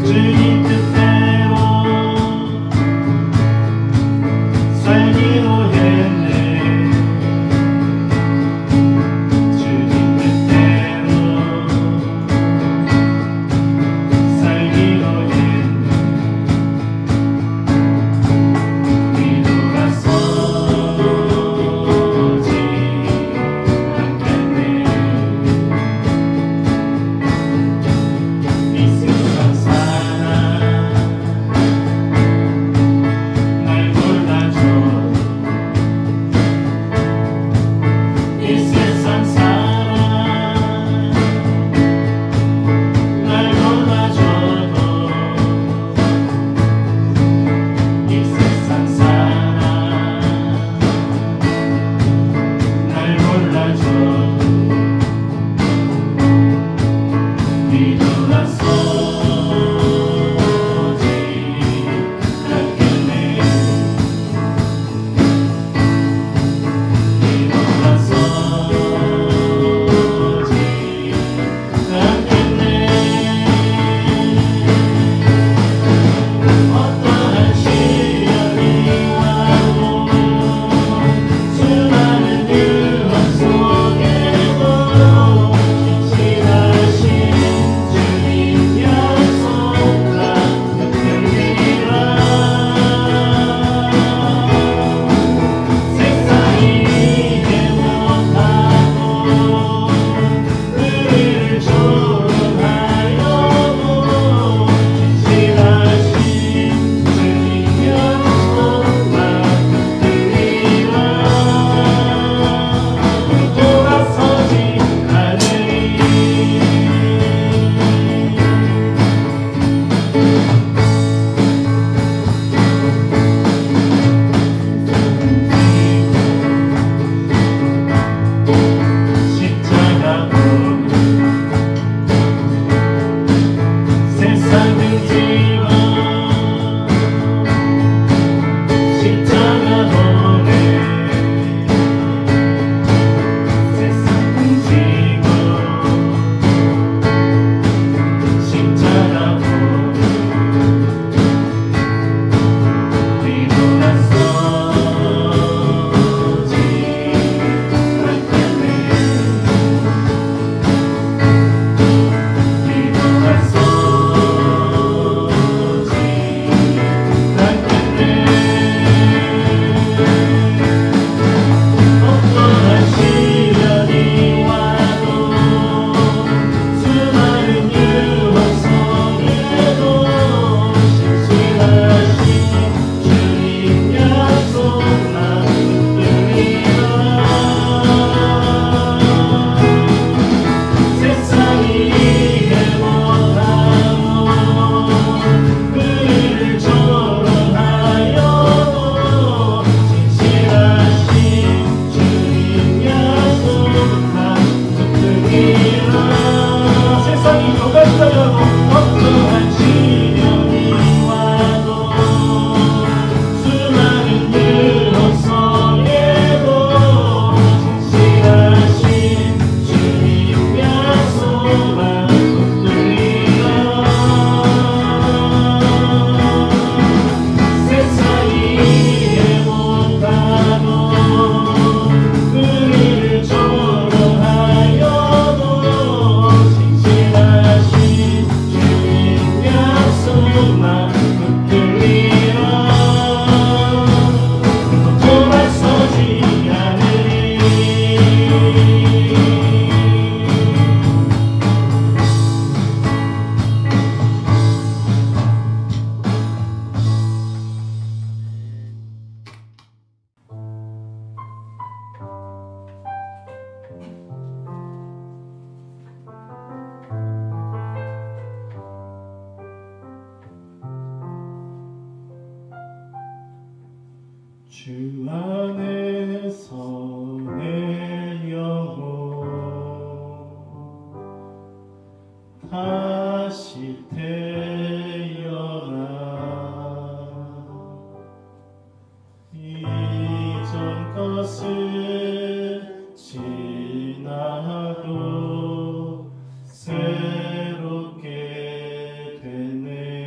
주님 뜻대로 살기로 했네. 주님 뜻대로 살기로 했네. 뒤돌아서지 않겠네. 이 세상 사람 날 몰라줘. 이 세상 사람 날 몰라줘도 이 세상 사람 날 몰라줘도 뒤돌아서지 않겠네. 뒤돌아서지 않겠네. 어떠한 시련이 와도 수많은 유혹 속에도 신실하신 주님 약속 난 붙들리라. 세상이 이해 못하고 우리를 조롱하여도 신실하신 주님 약속 난 붙들리라. 돌아서지 않으리. 십자가로 세상 등지고 십자가로 세상 등지고 십자가로 뒤돌아서지 않겠네. 어떠한 시련이 와도 수많은 유혹 속에도 신실하신 주님 약속 난 붙들리라. 세상이 이해 못하고 우리를 조롱하여도 신실하신 주님 약속 난 붙들리라. 세상이 녹아들어도 어떠한 시련이 와도 수많은 유혹 속에도 신실하신 주님 약속 난 붙들리라. 세상이 이해 못하고 우리를 조롱하여도 신실하신 주님 약속 난 붙들리라. 돌아서지 않으리. 주 안에서 내 영혼 다시 태어나 이전 것을 지나도 새롭게 되네.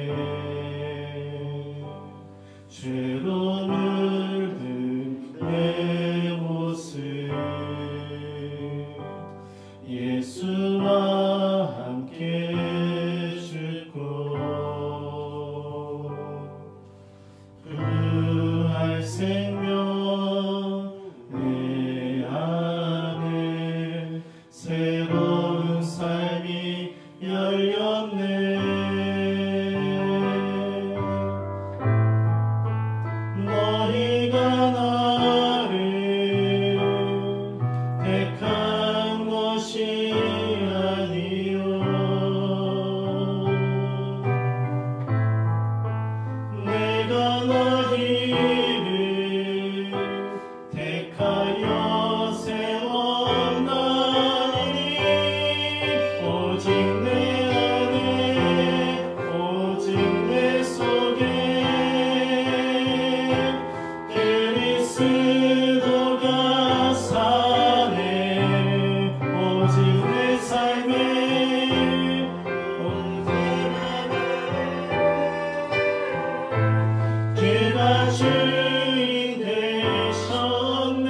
주인 되셨네.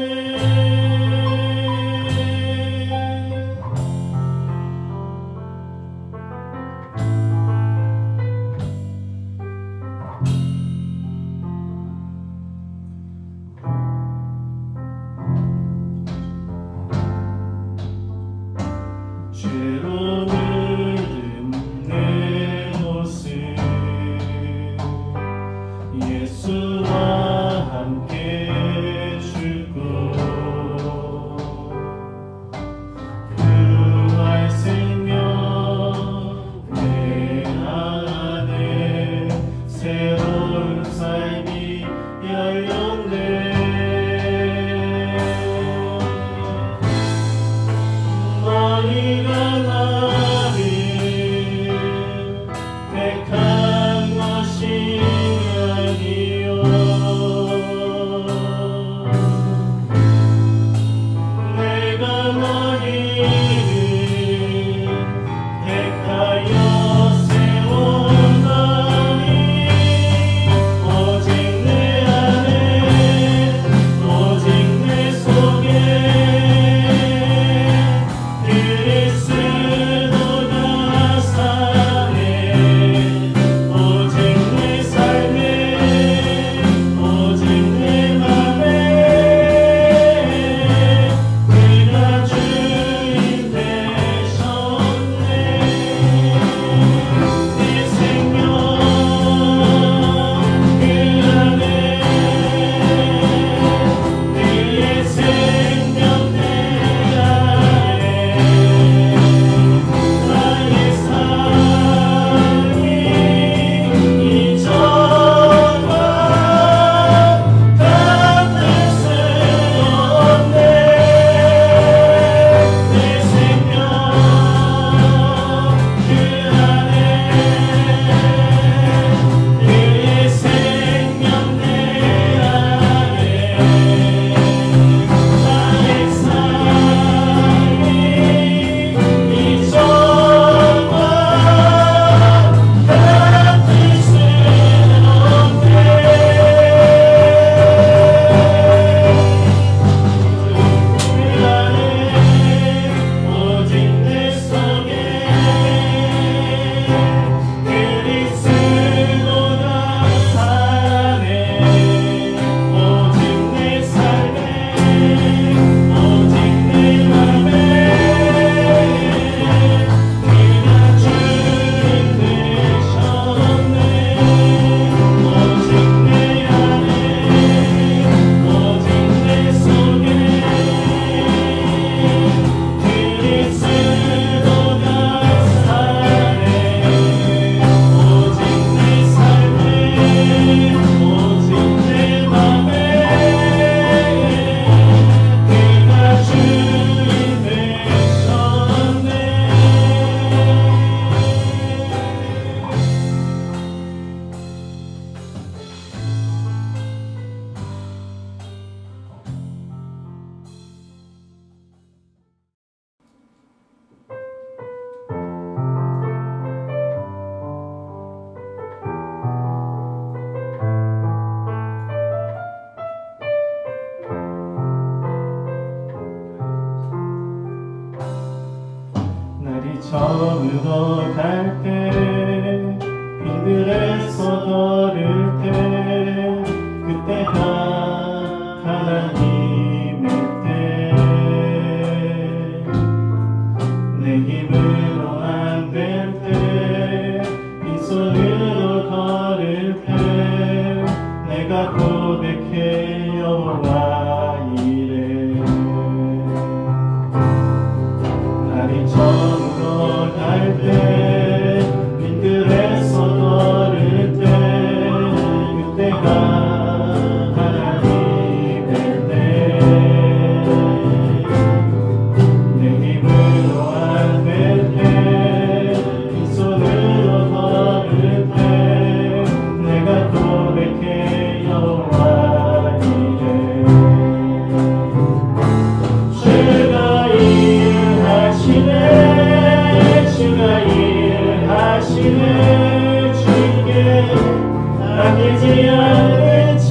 죄로 물든 내 모습 예수와 함께 죽고 부활 생명 내 안에 새로운 삶이 열렸네. 너희가 나를 택한 것이 아니요 내가 너희를 택하여 세워나니 오직 내 안에 오직 내 속에 그리스도가 사네. 오직 내 삶에 오직 내 맘에 그가 주인 되셨네. 네 생명 그 안에 그의 생명 내 안에 나의 삶이 이전과 같을 수 없네. 내 생명 그 안에 그의 생명 내 안에 나의 삶이 이전과 같을 수 없네. 오직 내 속에 그리스도가 사네. 오직 내 삶에 오직 내 맘에 그가 주인 되셨네. 오직 내 안에 오직 내 속에 그리스도가 사네. 오직 내 삶에 오직 내 맘에 그가 주인 되셨네. 날이 저물어 갈 때 빈들에서 걸을 때 그때가 하나님의 때 내 힘으로 안 될 때 빈손으로 걸을 때 내가 고백해 여호와 이래. 날이 저물어 갈 때 빈들에서 걸을 때 그때가 하나님의 때 내 힘으로 안 될 때 빈손으로 걸을 때 내가 고백해 여호와 이래. 주가 일하시네 주가 일하시네 주께 아끼지 않는 자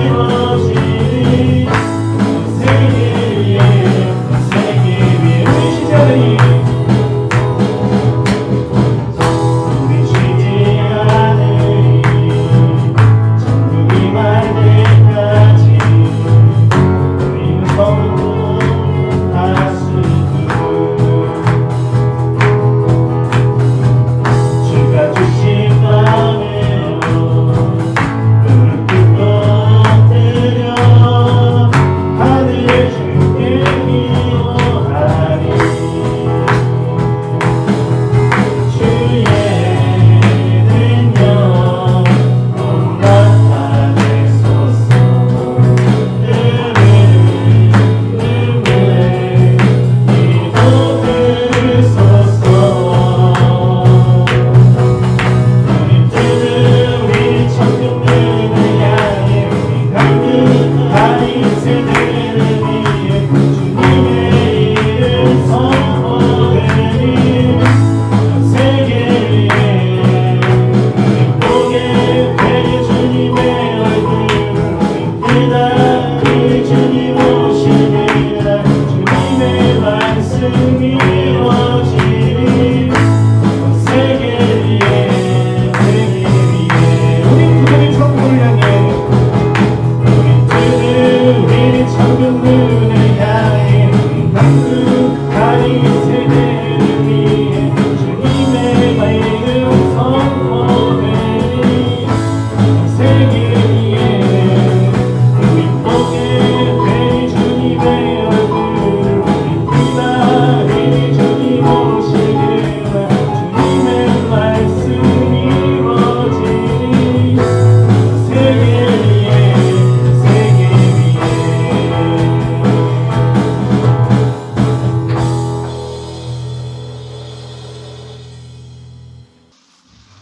이루어지리 세계 위에 우리 시작하니 우리 쉬지 않으리 천국이 말 때까지 우리는 거룩한 하수구 주가 주신 마음으로 눈을 뜨고 엎드려 하늘의 주께 기도하리 주의 능력 온 나타내소서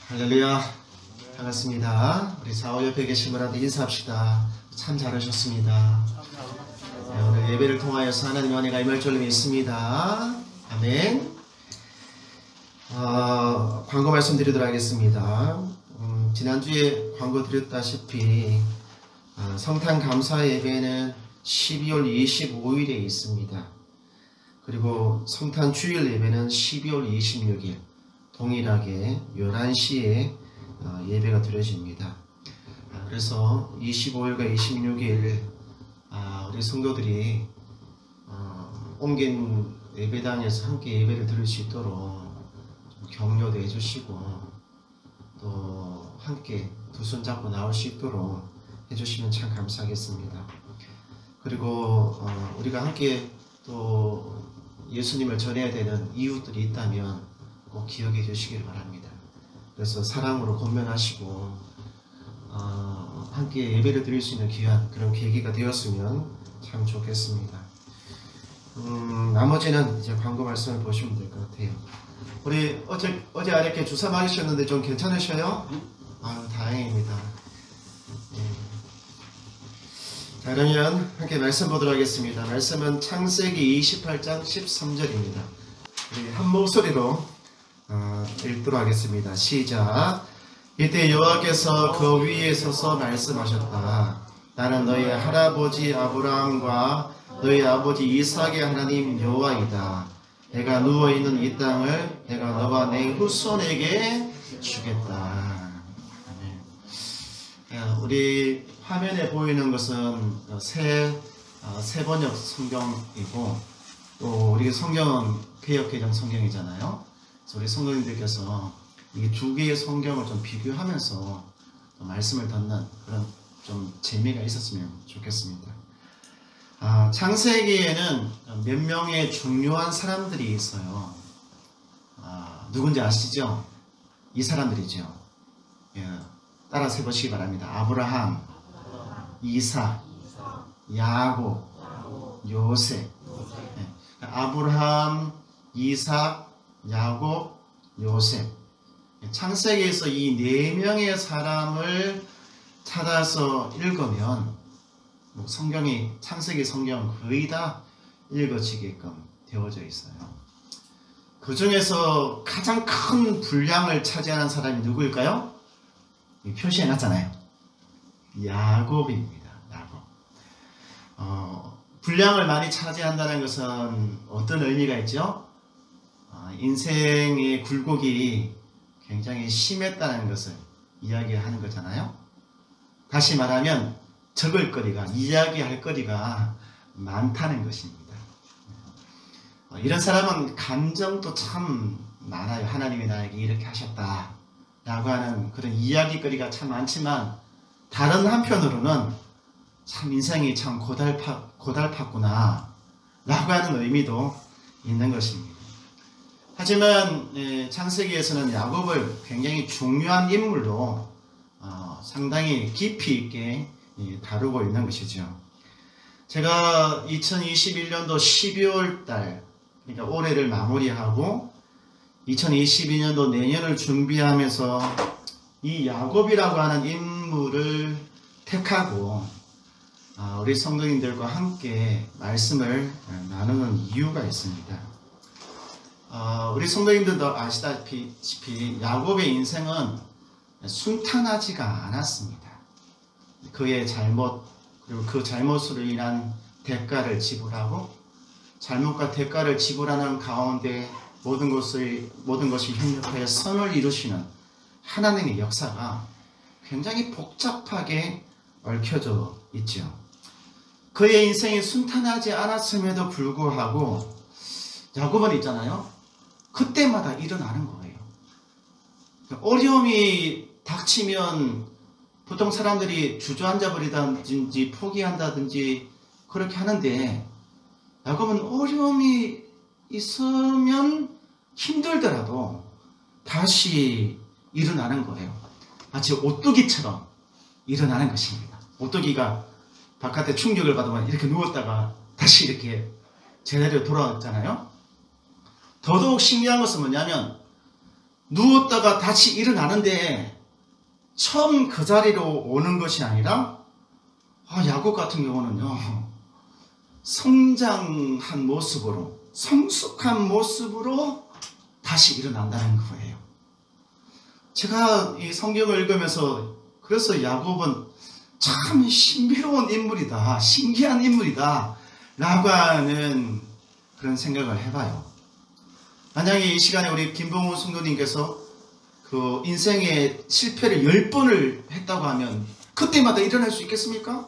할렐루야. 반갑습니다. 우리 좌우 옆에 계신 분한테 인사합시다. 참 잘하셨습니다. 네, 오늘 예배를 통하여서 하나님의 은혜가 임할 줄로 믿습니다. 아멘. 광고 말씀드리도록 하겠습니다. 지난주에 광고 드렸다시피 성탄 감사 예배는 12월 25일에 있습니다. 그리고 성탄 주일 예배는 12월 26일 동일하게 11시에 예배가 드려집니다. 그래서 25일과 26일 우리 성도들이 옮긴 예배당에서 함께 예배를 드릴 수 있도록 좀 격려도 해주시고 또 함께 두 손 잡고 나올 수 있도록 해주시면 참 감사하겠습니다. 그리고 우리가 함께 또 예수님을 전해야 되는 이웃들이 있다면 꼭 기억해 주시길 바랍니다. 그래서 사랑으로 권면하시고 함께 예배를 드릴 수 있는 귀한 그런 계기가 되었으면 참 좋겠습니다. 나머지는 이제 광고 말씀을 보시면 될 것 같아요. 우리 어제 이렇게 주사 맞으셨는데 좀 괜찮으셔요? 아유, 다행입니다. 자, 그러면 함께 말씀 보도록 하겠습니다. 말씀은 창세기 28장 13절입니다. 우리 한 목소리로 읽도록 하겠습니다. 시작. 이때 여호와께서 그 위에 서서 말씀하셨다. 나는 너희 할아버지 아브라함과 너희 아버지 이삭의 하나님 여호와이다. 내가 누워있는 이 땅을 내가 너와 내 후손에게 주겠다. 우리 화면에 보이는 것은 새 번역 성경이고 또 우리 성경은 개역개정 성경이잖아요. 그래서 우리 성도님들께서 이 두 개의 성경을 좀 비교하면서 말씀을 듣는 그런 좀 재미가 있었으면 좋겠습니다. 창세기에는 몇 명의 중요한 사람들이 있어요. 누군지 아시죠? 이 사람들이죠. 예, 따라서 해보시기 바랍니다. 아브라함, 이삭, 야곱, 요셉. 예, 아브라함, 이삭, 야곱, 요셉. 창세기에서 이 네 명의 사람을 찾아서 읽으면 성경이 창세기 성경 거의 다 읽어지게끔 되어져 있어요. 그 중에서 가장 큰 분량을 차지하는 사람이 누구일까요? 표시해 놨잖아요. 야곱입니다. 분량을 많이 차지한다는 것은 어떤 의미가 있죠? 인생의 굴곡이 굉장히 심했다는 것을 이야기하는 거잖아요. 다시 말하면 적을 거리가, 이야기할 거리가 많다는 것입니다. 이런 사람은 감정도 참 많아요. 하나님이 나에게 이렇게 하셨다 라고 하는 그런 이야기거리가 참 많지만, 다른 한편으로는 참 인생이 참 고달팠구나 라고 하는 의미도 있는 것입니다. 하지만 창세기에서는 야곱을 굉장히 중요한 인물로 상당히 깊이 있게 다루고 있는 것이죠. 제가 2021년도 12월 달, 그러니까 올해를 마무리하고 2022년도 내년을 준비하면서 이 야곱이라고 하는 인물을 택하고 우리 성도님들과 함께 말씀을 나누는 이유가 있습니다. 우리 성도님들도 아시다시피 야곱의 인생은 순탄하지가 않았습니다. 그의 잘못, 그리고 그 잘못으로 인한 대가를 지불하고, 잘못과 대가를 지불하는 가운데 모든 것이 협력하여 선을 이루시는 하나님의 역사가 굉장히 복잡하게 얽혀져 있죠. 그의 인생이 순탄하지 않았음에도 불구하고 야곱은 있잖아요, 그때마다 일어나는 거예요. 어려움이 닥치면 보통 사람들이 주저앉아 버리다든지 포기한다든지 그렇게 하는데, 야곱은 어려움이 있으면 힘들더라도 다시 일어나는 거예요. 마치 오뚜기처럼 일어나는 것입니다. 오뚜기가 바깥에 충격을 받으면 이렇게 누웠다가 다시 이렇게 제자리로 돌아왔잖아요. 더더욱 신기한 것은 뭐냐면, 누웠다가 다시 일어나는데 처음 그 자리로 오는 것이 아니라, 야곱 같은 경우는요, 성장한 모습으로, 성숙한 모습으로 다시 일어난다는 거예요. 제가 이 성경을 읽으면서 그래서 야곱은 참 신비로운 인물이다, 신기한 인물이다 라고 하는 그런 생각을 해봐요. 만약에 이 시간에 우리 김봉훈 성도님께서 그 인생의 실패를 10번을 했다고 하면 그때마다 일어날 수 있겠습니까?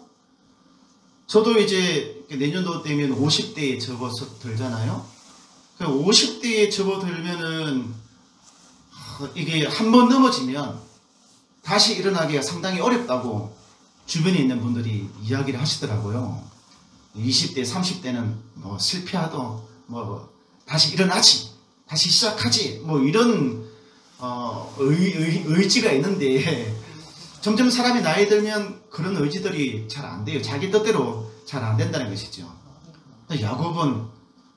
저도 이제 내년도 되면 50대에 접어들잖아요. 50대에 접어들면은 이게 한 번 넘어지면 다시 일어나기가 상당히 어렵다고 주변에 있는 분들이 이야기를 하시더라고요. 20대, 30대는 뭐 실패하도 뭐 다시 일어나지, 다시 시작하지, 뭐 이런 의지가 있는데, 점점 사람이 나이 들면 그런 의지들이 잘 안 돼요. 자기 뜻대로 잘 안 된다는 것이죠. 야곱은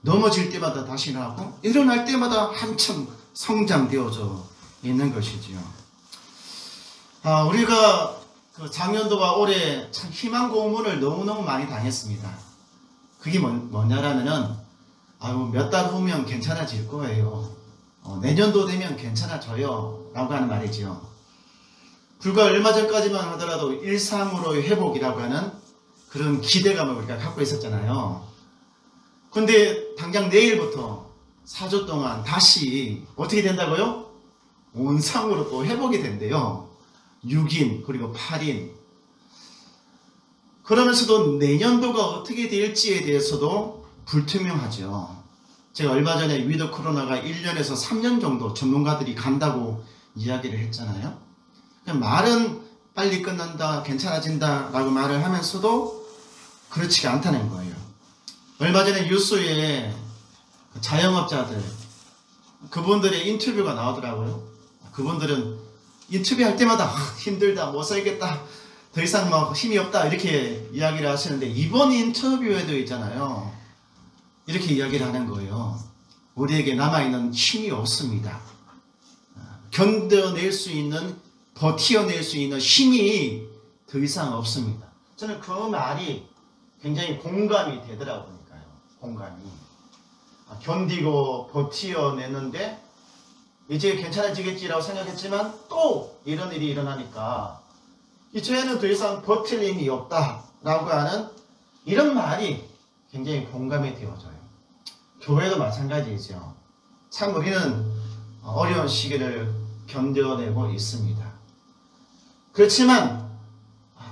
넘어질 때마다 다시 일어나고 일어날 때마다 한참 성장되어져 있는 것이지요. 우리가 그 작년도와 올해 참 희망 고문을 너무너무 많이 당했습니다. 그게 뭐냐라면은 몇 달 후면 괜찮아질 거예요. 내년도 되면 괜찮아져요 라고 하는 말이지요. 불과 얼마 전까지만 하더라도 일상으로의 회복이라고 하는 그런 기대감을 우리가 갖고 있었잖아요. 근데 당장 내일부터 4주 동안 다시 어떻게 된다고요? 온상으로 또 회복이 된대요. 6인 그리고 8인. 그러면서도 내년도가 어떻게 될지에 대해서도 불투명하죠. 제가 얼마 전에 위드 코로나가 1년에서 3년 정도 전문가들이 간다고 이야기를 했잖아요. 말은 빨리 끝난다, 괜찮아진다 라고 말을 하면서도 그렇지가 않다는 거예요. 얼마 전에 뉴스에 자영업자들, 그분들의 인터뷰가 나오더라고요. 그분들은 인터뷰할 때마다 힘들다, 못 살겠다, 더 이상 막 힘이 없다 이렇게 이야기를 하시는데, 이번 인터뷰에도 있잖아요, 이렇게 이야기를 하는 거예요. 우리에게 남아있는 힘이 없습니다. 견뎌낼 수 있는, 버텨낼 수 있는 힘이 더 이상 없습니다. 저는 그 말이 굉장히 공감이 되더라고요. 공감이. 견디고 버텨내는데 이제 괜찮아지겠지라고 생각했지만 또 이런 일이 일어나니까 이제는 더 이상 버틸 힘이 없다라고 하는 이런 말이 굉장히 공감이 되어져요. 교회도 마찬가지이죠. 참 우리는 어려운 시기를 견뎌내고 있습니다. 그렇지만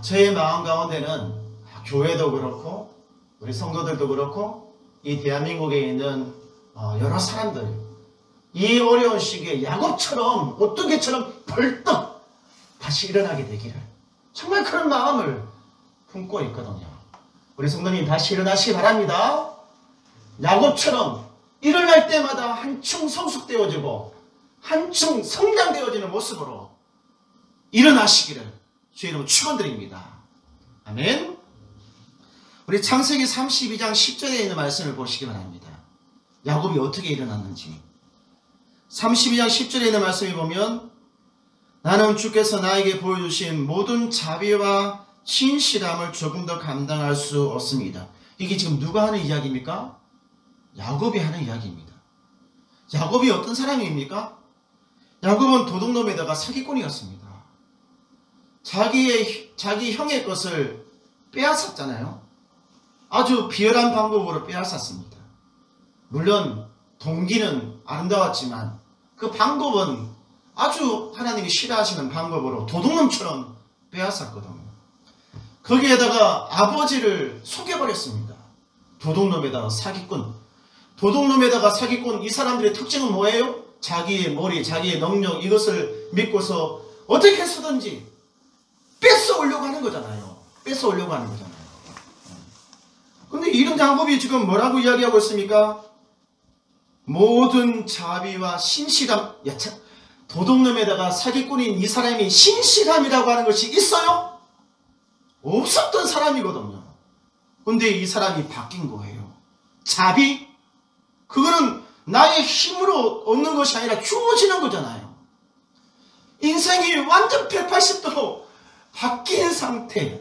저의 마음 가운데는 교회도 그렇고 우리 성도들도 그렇고 이 대한민국에 있는 여러 사람들 이 어려운 시기에 야곱처럼 오뚜기처럼 벌떡 다시 일어나게 되기를 정말 그런 마음을 품고 있거든요. 우리 성도님 다시 일어나시기 바랍니다. 야곱처럼 일어날 때마다 한층 성숙되어지고 한층 성장되어지는 모습으로 일어나시기를 주의 이름으로 축원드립니다. 아멘. 우리 창세기 32장 10절에 있는 말씀을 보시기 바랍니다. 야곱이 어떻게 일어났는지. 32장 10절에 있는 말씀을 보면 나는 주께서 나에게 보여주신 모든 자비와 신실함을 조금 더 감당할 수 없습니다. 이게 지금 누가 하는 이야기입니까? 야곱이 하는 이야기입니다. 야곱이 어떤 사람입니까? 야곱은 도둑놈에다가 사기꾼이었습니다. 자기 형의 것을 빼앗았잖아요. 아주 비열한 방법으로 빼앗았습니다. 물론 동기는 아름다웠지만 그 방법은 아주 하나님이 싫어하시는 방법으로 도둑놈처럼 빼앗았거든요. 거기에다가 아버지를 속여버렸습니다. 도둑놈에다가 사기꾼. 도둑놈에다가 사기꾼. 이 사람들의 특징은 뭐예요? 자기의 머리, 자기의 능력 이것을 믿고서 어떻게 해서든지 뺏어오려고 하는 거잖아요. 뺏어오려고 하는 거잖아요. 근데 이런 야곱이 지금 뭐라고 이야기하고 있습니까? 모든 자비와 신실함. 야, 참, 도둑놈에다가 사기꾼인 이 사람이 신실함이라고 하는 것이 있어요? 없었던 사람이거든요. 근데 이 사람이 바뀐 거예요. 자비? 그거는 나의 힘으로 얻는 것이 아니라 주어지는 거잖아요. 인생이 완전 180도로 바뀐 상태.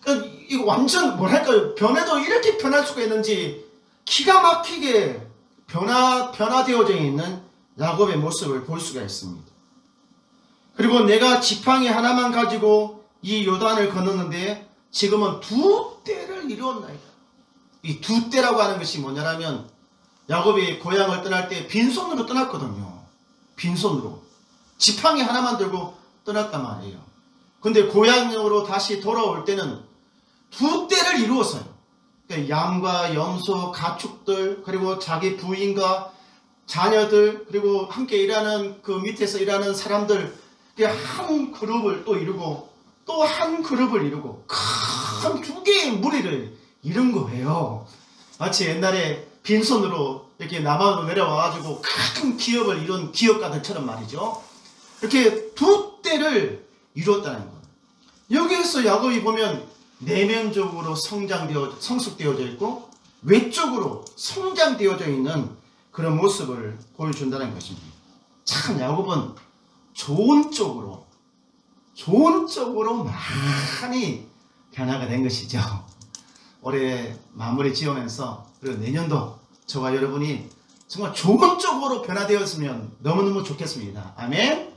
그러니까 이거 완전 뭐랄까요? 변해도 이렇게 변할 수가 있는지 기가 막히게 변화되어져 있는 야곱의 모습을 볼 수가 있습니다. 그리고 내가 지팡이 하나만 가지고 이 요단을 건넜는데 지금은 2대를 이루었나이다. 이 2대라고 하는 것이 뭐냐면 야곱이 고향을 떠날 때 빈손으로 떠났거든요. 빈손으로. 지팡이 하나만 들고 떠났단 말이에요. 근데 고향으로 다시 돌아올 때는 2대를 이루었어요. 그러니까 양과 염소, 가축들, 그리고 자기 부인과 자녀들, 그리고 함께 일하는 그 밑에서 일하는 사람들, 한 그룹을 또 이루고 또 한 그룹을 이루고 큰 2개의 무리를 이룬 거예요. 마치 옛날에 빈손으로 이렇게 남한으로 내려와가지고 큰 기업을 이룬 기업가들처럼 말이죠. 이렇게 2대를 이루었다는 거예요. 여기에서 야곱이 보면 내면적으로 성숙되어져 있고 외적으로 성장되어져 있는 그런 모습을 보여준다는 것입니다. 참 야곱은 좋은 쪽으로 많이 변화가 된 것이죠. 올해 마무리 지으면서 그리고 내년도 저와 여러분이 정말 좋은 쪽으로 변화되었으면 너무너무 좋겠습니다. 아멘.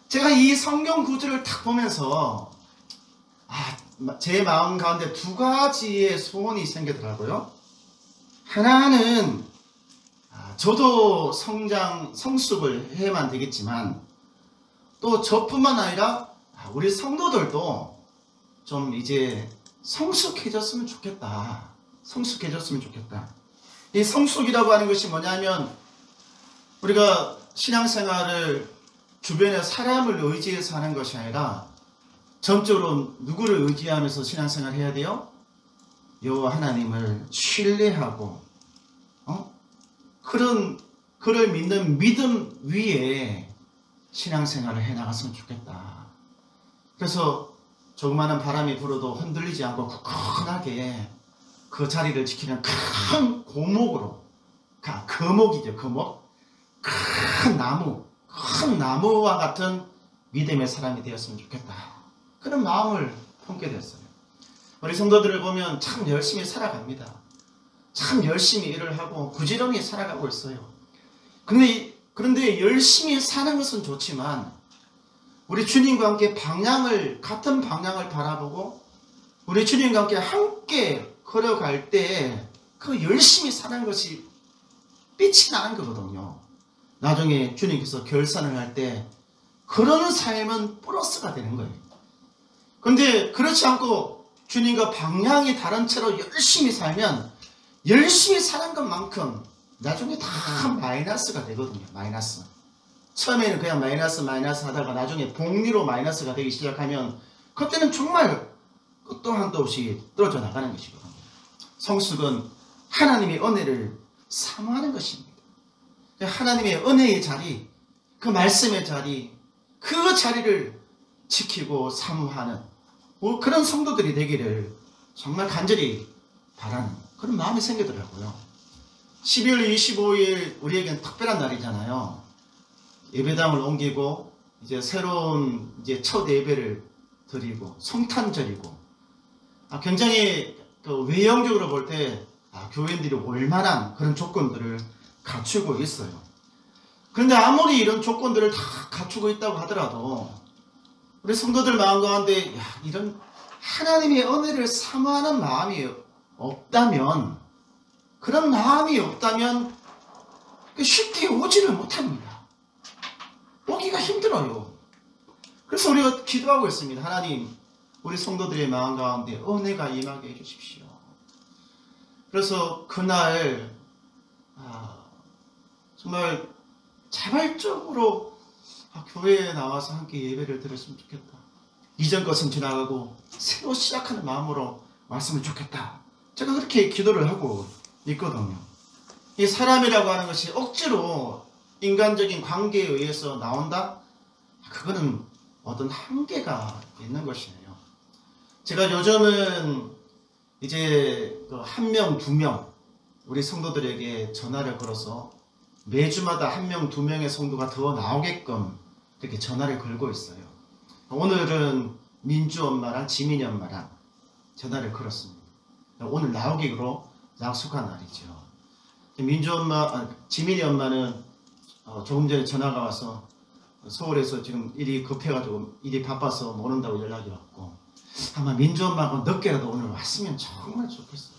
제가 이 성경 구절을 딱 보면서 제 마음 가운데 2가지의 소원이 생기더라고요. 하나는 저도 성숙을 해야만 되겠지만 또 저뿐만 아니라 우리 성도들도 좀 이제 성숙해졌으면 좋겠다. 성숙해졌으면 좋겠다. 이 성숙이라고 하는 것이 뭐냐면 우리가 신앙생활을 주변의 사람을 의지해서 하는 것이 아니라 전적으로 누구를 의지하면서 신앙생활을 해야 돼요? 여호와 하나님을 신뢰하고 그를 믿는 믿음 위에 신앙생활을 해나갔으면 좋겠다. 그래서 조그마한 바람이 불어도 흔들리지 않고 굳건하게 그 자리를 지키는 큰 고목으로, 거목이죠, 거목. 큰 나무와 같은 믿음의 사람이 되었으면 좋겠다. 그런 마음을 품게 됐어요. 우리 성도들을 보면 참 열심히 살아갑니다. 참 열심히 일을 하고 부지런히 살아가고 있어요. 그런데 열심히 사는 것은 좋지만 우리 주님과 함께 같은 방향을 바라보고 우리 주님과 함께 걸어갈 때 그 열심히 사는 것이 빛이 나는 거거든요. 나중에 주님께서 결산을 할 때 그런 삶은 플러스가 되는 거예요. 그런데 그렇지 않고 주님과 방향이 다른 채로 열심히 살면 열심히 사는 것만큼 나중에 다 마이너스가 되거든요. 마이너스. 처음에는 그냥 마이너스 하다가 나중에 복리로 마이너스가 되기 시작하면 그때는 정말 끝도 한도 없이 떨어져 나가는 것이거든요. 성숙은 하나님의 은혜를 사모하는 것입니다. 하나님의 은혜의 자리, 그 말씀의 자리, 그 자리를 지키고 사모하는 그런 성도들이 되기를 정말 간절히 바라는 그런 마음이 생기더라고요. 12월 25일 우리에겐 특별한 날이잖아요. 예배당을 옮기고 이제 새로운 첫 예배를 드리고 성탄절이고 굉장히 외형적으로 볼 때 교인들이 올만한 그런 조건들을 갖추고 있어요. 그런데 아무리 이런 조건들을 다 갖추고 있다고 하더라도 우리 성도들 마음 가운데 이런 하나님의 은혜를 사모하는 마음이 없다면, 그런 마음이 없다면 쉽게 오지를 못합니다. 오기가 힘들어요. 그래서 우리가 기도하고 있습니다. 하나님, 우리 성도들의 마음 가운데 은혜가 임하게 해주십시오. 그래서 그날 정말 자발적으로 교회에 나와서 함께 예배를 드렸으면 좋겠다. 이전 것은 지나가고 새로 시작하는 마음으로 왔으면 좋겠다. 제가 그렇게 기도를 하고 있거든요. 이 사람이라고 하는 것이 억지로 인간적인 관계에 의해서 나온다? 그거는 어떤 한계가 있는 것이에요. 제가 요즘은 이제 한 명, 두 명 우리 성도들에게 전화를 걸어서 매주마다 한 명, 두 명의 성도가 더 나오게끔 이렇게 전화를 걸고 있어요. 오늘은 민주 엄마랑 지민이 엄마랑 전화를 걸었습니다. 오늘 나오기로 약속한 날이죠. 민주 엄마, 지민이 엄마는 조금 전에 전화가 와서 서울에서 지금 일이 급해가지고 일이 바빠서 못 온다고 연락이 왔고, 아마 민주 엄마가 늦게라도 오늘 왔으면 정말 좋겠어요.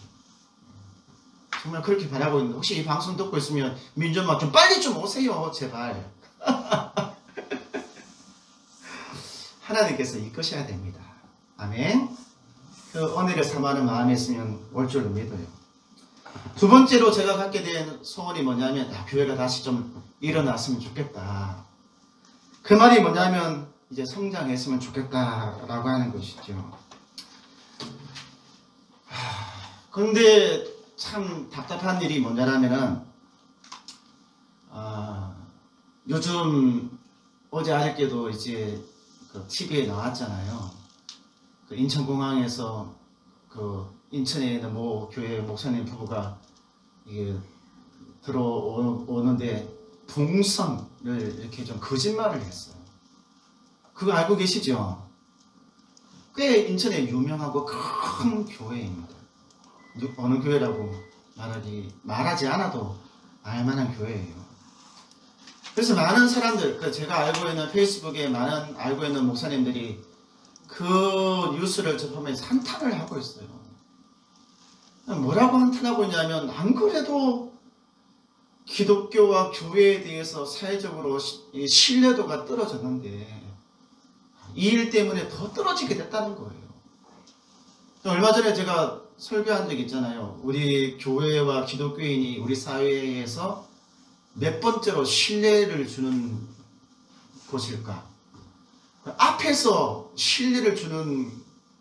정말 그렇게 바라고 있는데, 혹시 이 방송 듣고 있으면 민주 엄마 좀 빨리 좀 오세요, 제발. 하나님께서 이끄셔야 됩니다. 아멘. 그 은혜를 사모하는 마음이 있으면 올 줄로 믿어요. 두 번째로 제가 갖게 된 소원이 뭐냐면, 교회가 다시 좀 일어났으면 좋겠다. 그 말이 뭐냐면 이제 성장했으면 좋겠다라고 하는 것이죠. 그런데 참 답답한 일이 뭐냐면은 요즘 어제 아저께도 이제 그 TV에 나왔잖아요. 그 인천공항에서 그 인천에 있는 모 교회 목사님 부부가 이게 들어오는데 풍선을 이렇게 좀 거짓말을 했어요. 그거 알고 계시죠? 꽤 인천에 유명하고 큰 교회입니다. 어느 교회라고 말하지 않아도 알만한 교회예요. 그래서 많은 사람들, 제가 알고 있는 페이스북에 많은 알고 있는 목사님들이 그 뉴스를 접하면서 한탄을 하고 있어요. 뭐라고 한탄하고 있냐면, 안 그래도 기독교와 교회에 대해서 사회적으로 신뢰도가 떨어졌는데 이 일 때문에 더 떨어지게 됐다는 거예요. 얼마 전에 제가 설교한 적이 있잖아요. 우리 교회와 기독교인이 우리 사회에서 몇 번째로 신뢰를 주는 곳일까? 앞에서 신뢰를 주는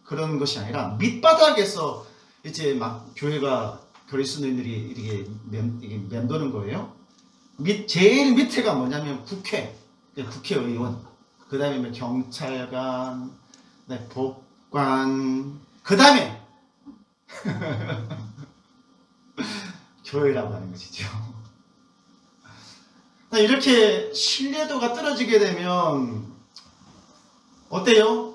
그런 것이 아니라 밑바닥에서 이제 막 교회가 그리스도인들이 이렇게 맴도는 거예요. 제일 밑에가 뭐냐면 국회의원, 그 다음에 경찰관, 법관, 그 다음에 교회라고 하는 것이죠. 이렇게 신뢰도가 떨어지게 되면 어때요?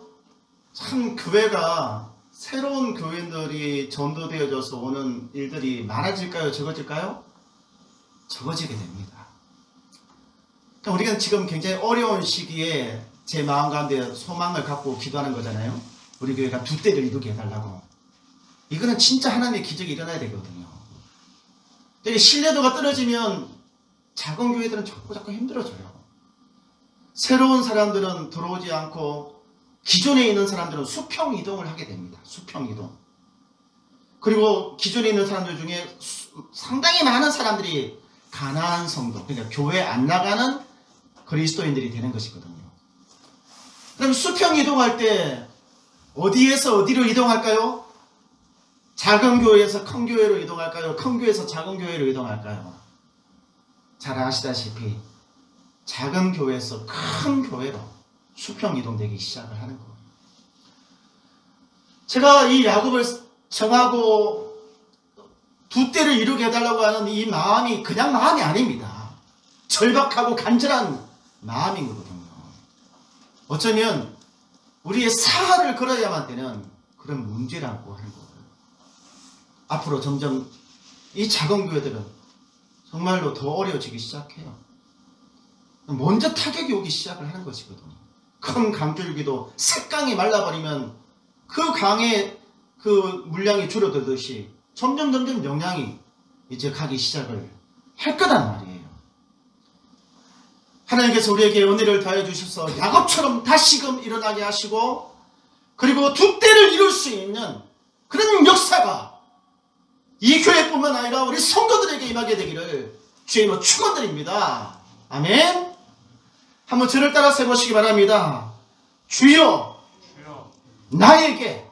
참 교회가 새로운 교인들이 전도되어져서 오는 일들이 많아질까요? 적어질까요? 적어지게 됩니다. 그러니까 우리가 지금 굉장히 어려운 시기에 제 마음 가운데 소망을 갖고 기도하는 거잖아요. 우리 교회가 두 때를 이루게 해달라고. 이거는 진짜 하나님의 기적이 일어나야 되거든요. 근데 신뢰도가 떨어지면 작은 교회들은 자꾸 힘들어져요. 새로운 사람들은 들어오지 않고 기존에 있는 사람들은 수평 이동을 하게 됩니다. 수평 이동. 그리고 기존에 있는 사람들 중에 상당히 많은 사람들이 가난한 성도, 그러니까 교회 안 나가는 그리스도인들이 되는 것이거든요. 그럼 수평 이동할 때 어디에서 어디로 이동할까요? 작은 교회에서 큰 교회로 이동할까요? 큰 교회에서 작은 교회로 이동할까요? 잘 아시다시피 작은 교회에서 큰 교회로 수평 이동되기 시작을 하는 거예요. 제가 이 야곱을 정하고 두 때를 이루게 해달라고 하는 이 마음이 그냥 마음이 아닙니다. 절박하고 간절한 마음인 거거든요. 어쩌면 우리의 사활을 걸어야만 되는 그런 문제라고 하는 거예요. 앞으로 점점 이 작은 교회들은 정말로 더 어려워지기 시작해요. 먼저 타격이 오기 시작을 하는 것이거든요. 큰 강줄기도 색강이 말라버리면 그 강의 그 물량이 줄어들듯이 점점 영향이 이제 가기 시작을 할 거란 말이에요. 하나님께서 우리에게 은혜를 더해 주셔서 야곱처럼 다시금 일어나게 하시고 그리고 두 때를 이룰 수 있는 그런 역사가 이 교회뿐만 아니라 우리 성도들에게 임하게 되기를 주님으로 축원드립니다. 아멘. 한번 저를 따라서 해보시기 바랍니다. 주여 나에게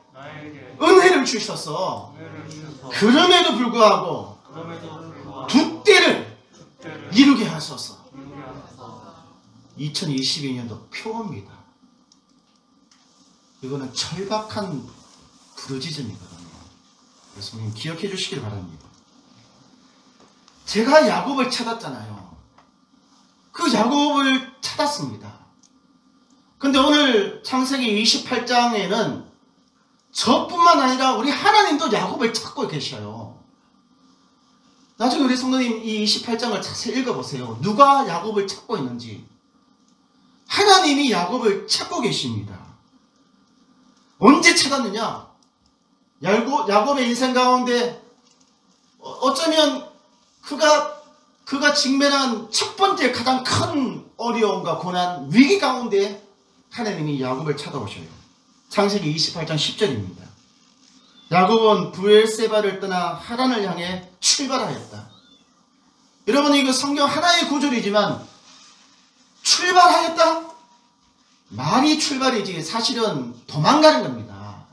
은혜를 주셔서 그럼에도 불구하고 두 때를 이루게 하소서. 2022년도 표입니다. 이거는 절박한 부르짖음이거든요. 그래서 우리는 기억해 주시길 바랍니다. 제가 야곱을 찾았잖아요. 그 야곱을 찾았습니다. 근데 오늘 창세기 28장에는 저뿐만 아니라 우리 하나님도 야곱을 찾고 계셔요. 나중에 우리 성도님 이 28장을 자세히 읽어보세요. 누가 야곱을 찾고 있는지. 하나님이 야곱을 찾고 계십니다. 언제 찾았느냐? 야곱의 인생 가운데 어쩌면 그가 직면한 첫 번째 가장 큰 어려움과 고난, 위기 가운데 하나님이 야곱을 찾아오셔요. 창세기 28장 10절입니다. 야곱은 브엘세바를 떠나 하란을 향해 출발하였다. 여러분 이거 성경 하나의 구절이지만 출발하였다? 말이 출발이지 사실은 도망가는 겁니다.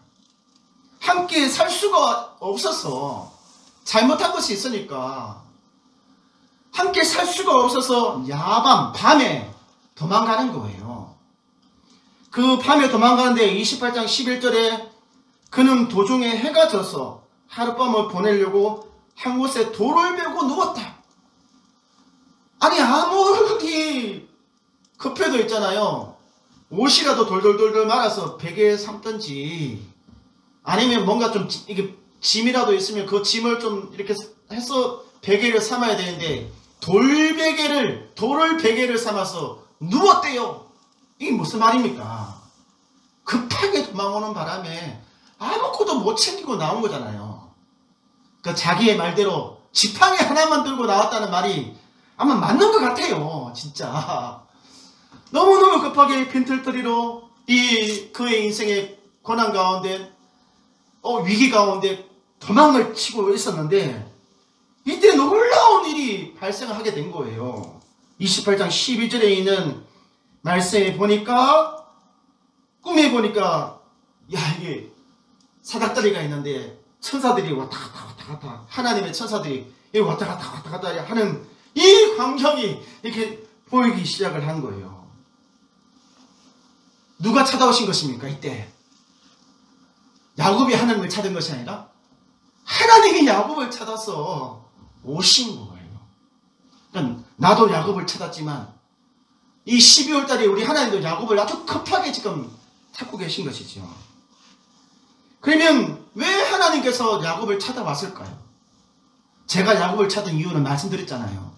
함께 살 수가 없어서 잘못한 것이 있으니까 함께 살 수가 없어서 밤에 도망가는 거예요. 그 밤에 도망가는데 28장 11절에 그는 도중에 해가 져서 하룻밤을 보내려고 한 곳에 돌을 베고 누웠다. 아니 아무리 급해도 있잖아요. 옷이라도 돌돌돌돌 말아서 베개에 삼든지 아니면 뭔가 좀 이게 짐이라도 있으면 그 짐을 좀 이렇게 해서 베개를 삼아야 되는데 돌을 베개를 삼아서 누웠대요. 이게 무슨 말입니까? 급하게 도망오는 바람에 아무것도 못 챙기고 나온 거잖아요. 그 자기의 말대로 지팡이 하나만 들고 나왔다는 말이 아마 맞는 것 같아요. 진짜 너무너무 급하게 빈털터리로 그의 인생의 고난 가운데 위기 가운데 도망을 치고 있었는데 이때 놀라운 일이 발생하게 된 거예요. 28장 12절에 있는 말씀에 보니까 꿈에 보니까 이게 사닥다리가 있는데 천사들이 왔다 갔다 하나님의 천사들이 왔다 갔다 하는 이 광경이 이렇게 보이기 시작을 한 거예요. 누가 찾아오신 것입니까? 이때 야곱이 하나님을 찾은 것이 아니라 하나님이 야곱을 찾아서 오신 거예요. 그러니까 나도 야곱을 찾았지만 이 12월 달에 우리 하나님도 야곱을 아주 급하게 지금 찾고 계신 것이죠. 그러면 왜 하나님께서 야곱을 찾아왔을까요? 제가 야곱을 찾은 이유는 말씀드렸잖아요.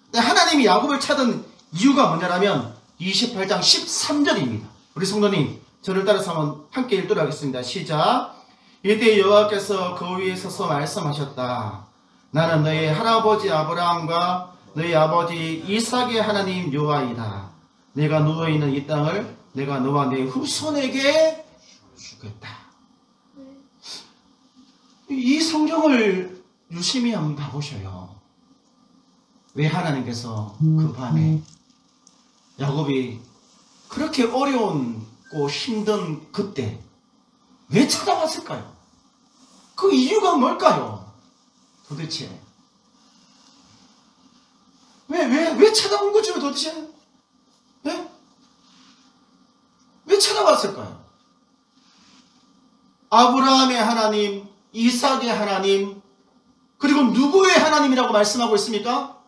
근데 하나님이 야곱을 찾은 이유가 뭐냐면 28장 13절입니다. 우리 성도님 저를 따라서 한번 함께 읽도록 하겠습니다. 시작. 이때 여호와께서 그 위에 서서 말씀하셨다. 나는 너희 할아버지 아브라함과 너희 아버지 이삭의 하나님 여호와이다. 내가 누워있는 이 땅을 내가 너와 네 후손에게 주겠다. 이 성경을 유심히 한번 봐보셔요. 왜 하나님께서 그 밤에 야곱이 그렇게 어려운고 힘든 그때 왜 찾아왔을까요? 그 이유가 뭘까요? 도대체 왜 찾아온 거죠 도대체? 네? 왜 찾아왔을까요? 아브라함의 하나님, 이삭의 하나님, 그리고 누구의 하나님이라고 말씀하고 있습니까?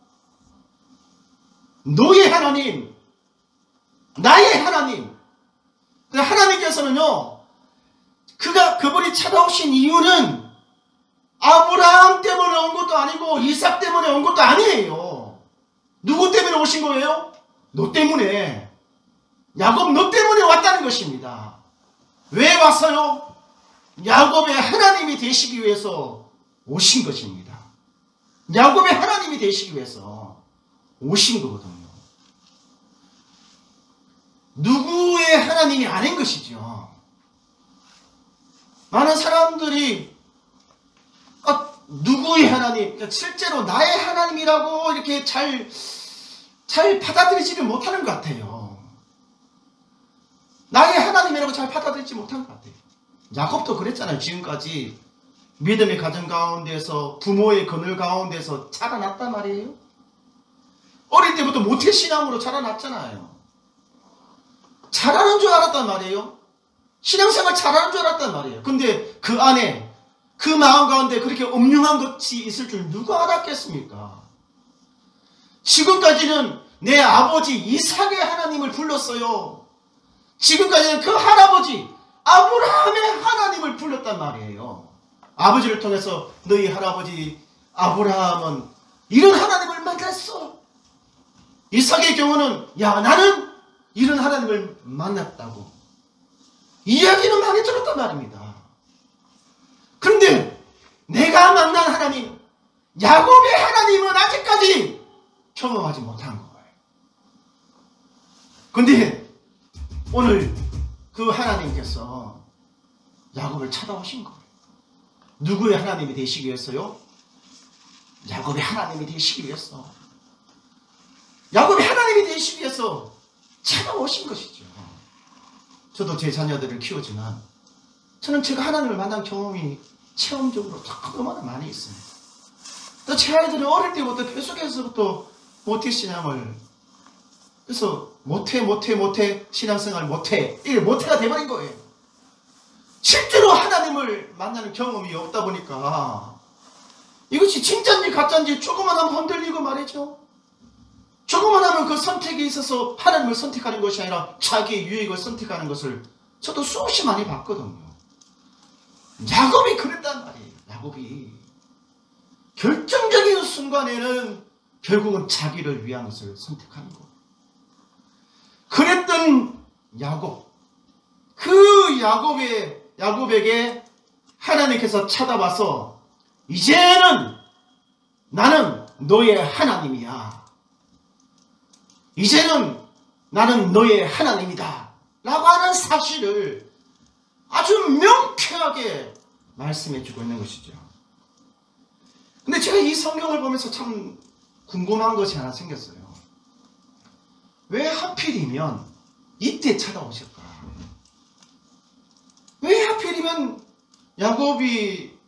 너의 하나님, 나의 하나님. 하나님께서는요, 그분이 찾아오신 이유는 아브라함 때문에 온 것도 아니고 이삭 때문에 온 것도 아니에요. 누구 때문에 오신 거예요? 너 때문에. 야곱 너 때문에 왔다는 것입니다. 왜 왔어요? 야곱의 하나님이 되시기 위해서 오신 것입니다. 야곱의 하나님이 되시기 위해서 오신 거거든요. 누구의 하나님이 아닌 것이죠. 많은 사람들이 누구의 하나님, 실제로 나의 하나님이라고 이렇게 잘 받아들이지를 못하는 것 같아요. 나의 하나님이라고 잘 받아들이지 못하는 것 같아요. 야곱도 그랬잖아요. 지금까지 믿음의 가정 가운데서 부모의 그늘 가운데서 자라났단 말이에요. 어릴 때부터 모태신앙으로 자라났잖아요. 잘하는 줄 알았단 말이에요. 신앙생활 잘하는 줄 알았단 말이에요. 근데 그 안에 그 마음 가운데 그렇게 엄중한 것이 있을 줄 누가 알았겠습니까? 지금까지는 내 아버지 이삭의 하나님을 불렀어요. 지금까지는 그 할아버지 아브라함의 하나님을 불렀단 말이에요. 아버지를 통해서 너희 할아버지 아브라함은 이런 하나님을 만났어. 이삭의 경우는 나는 이런 하나님을 만났다고 이야기는 많이 들었단 말입니다. 그런데 내가 만난 하나님, 야곱의 하나님은 아직까지 경험하지 못한 거예요. 그런데 오늘 그 하나님께서 야곱을 찾아오신 거예요. 누구의 하나님이 되시기 위해서요? 야곱의 하나님이 되시기 위해서. 야곱의 하나님이 되시기 위해서 찾아오신 것이죠. 저도 제 자녀들을 키우지만 저는 제가 하나님을 만난 경험이 체험적으로 너무나 많이 있습니다. 또 제 아이들은 어릴 때부터 계속해서부터 모태신앙을, 그래서 모태 신앙생활 이게 모태가 돼버린 거예요. 실제로 하나님을 만나는 경험이 없다 보니까 이것이 진짜인지 가짜인지 조금만 하면 흔들리고 말이죠. 조금만 하면 그 선택에 있어서 하나님을 선택하는 것이 아니라 자기의 유익을 선택하는 것을 저도 수없이 많이 봤거든요. 야곱이 그랬단 말이에요. 야곱이 결정적인 순간에는 결국은 자기를 위한 것을 선택하는 거예요. 그랬던 야곱, 그 야곱에게 하나님께서 찾아와서 이제는 나는 너의 하나님이야. 이제는 나는 너의 하나님이다 라고 하는 사실을 아주 명쾌하게 말씀해 주고 있는 것이죠. 근데 제가 이 성경을 보면서 참 궁금한 것이 하나 생겼어요. 왜 하필이면 이때 찾아오실까? 왜 하필이면 야곱이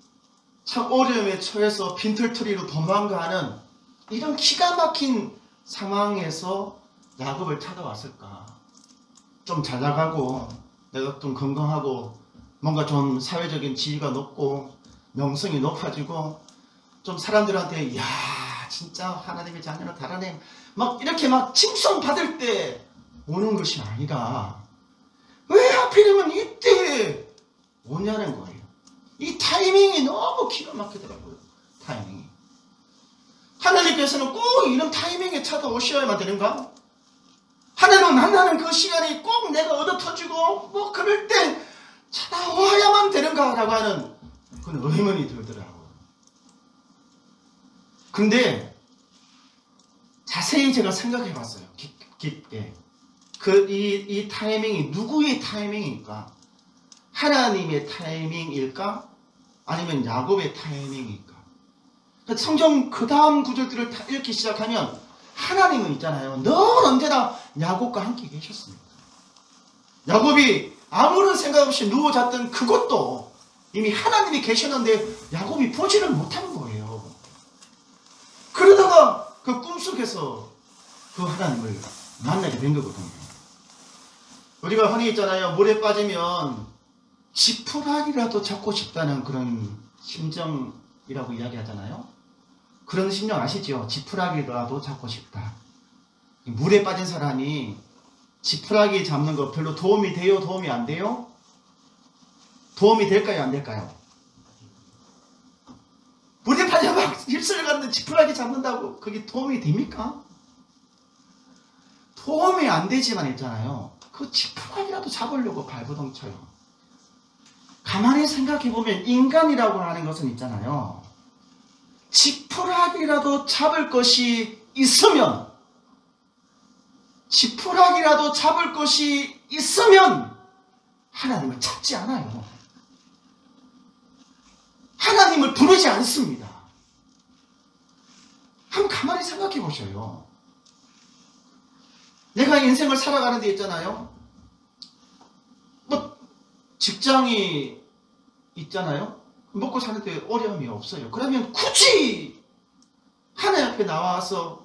참 어려움에 처해서 빈털터리로 도망가는 이런 기가 막힌 상황에서 야곱을 찾아왔을까? 좀 잘 나가고 내가 좀 건강하고 뭔가 좀 사회적인 지위가 높고 명성이 높아지고 좀 사람들한테 야 진짜 하나님의 자녀는 다르네 막 이렇게 막 칭송받을 때 오는 것이 아니라 왜 하필이면 이때 오냐는 거예요. 이 타이밍이 너무 기가 막히더라고요. 타이밍이. 하나님께서는 꼭 이런 타이밍에 찾아오셔야만 되는가? 하나님을 만나는 그 시간이 꼭 내가 얻어 터지고 뭐 그럴 때 찾아와야만 되는가? 라고 하는 그건 의문이 들더라고요. 근데 자세히 제가 생각해 봤어요. 깊게. 이 타이밍이 누구의 타이밍일까? 하나님의 타이밍일까? 아니면 야곱의 타이밍일까? 성경 그 다음 구절들을 다 읽기 시작하면 하나님은 있잖아요. 늘 언제나 야곱과 함께 계셨습니다. 야곱이 아무런 생각 없이 누워 잤던 그것도 이미 하나님이 계셨는데 야곱이 보지를 못한 거예요. 그러다가 그 꿈속에서 그 하나님을 만나게 된 거거든요. 우리가 흔히 있잖아요. 물에 빠지면 지푸라기라도 잡고 싶다는 그런 심정이라고 이야기하잖아요. 그런 심정 아시죠? 지푸라기라도 잡고 싶다. 물에 빠진 사람이 지푸라기 잡는 거 별로 도움이 돼요? 도움이 안 돼요? 도움이 될까요? 안 될까요? 물에 빠져 막 휩쓸려 갔는데 지푸라기 잡는다고 그게 도움이 됩니까? 도움이 안 되지만 있잖아요. 그 지푸라기라도 잡으려고 발버둥 쳐요. 가만히 생각해보면 인간이라고 하는 것은 있잖아요. 지푸라기라도 잡을 것이 있으면 하나님을 찾지 않아요. 하나님을 부르지 않습니다. 한번 가만히 생각해 보셔요. 내가 인생을 살아가는 데 있잖아요. 뭐 직장이 있잖아요. 먹고 사는데 어려움이 없어요. 그러면 굳이 하나님 앞에 나와서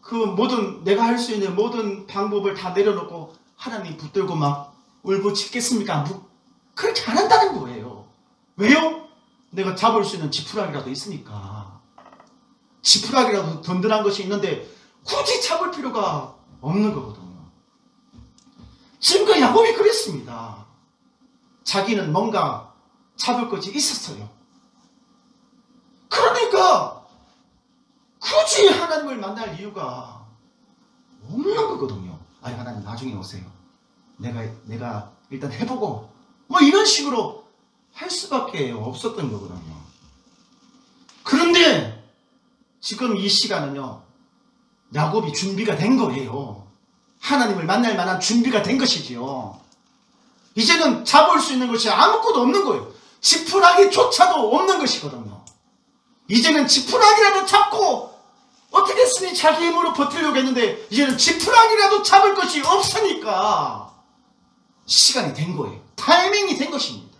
그 모든 내가 할 수 있는 모든 방법을 다 내려놓고 하나님 붙들고 막 울부짖겠습니까? 그렇게 안 한다는 거예요. 왜요? 내가 잡을 수 있는 지푸라기라도 있으니까. 지푸라기라도 든든한 것이 있는데 굳이 잡을 필요가 없는 거거든요. 지금 그 야곱이 그랬습니다. 자기는 뭔가 잡을 것이 있었어요. 그러니까 굳이 하나님을 만날 이유가 없는 거거든요. 아니 하나님 나중에 오세요. 내가 일단 해보고 뭐 이런 식으로 할 수밖에 없었던 거거든요. 그런데 지금 이 시간은요. 야곱이 준비가 된 거예요. 하나님을 만날 만한 준비가 된 것이지요. 이제는 잡을 수 있는 것이 아무것도 없는 거예요. 지푸라기조차도 없는 것이거든요. 이제는 지푸라기라도 잡고 어떻게 했으니 자기 힘으로 버티려고 했는데 이제는 지푸라기라도 잡을 것이 없으니까 시간이 된 거예요. 타이밍이 된 것입니다.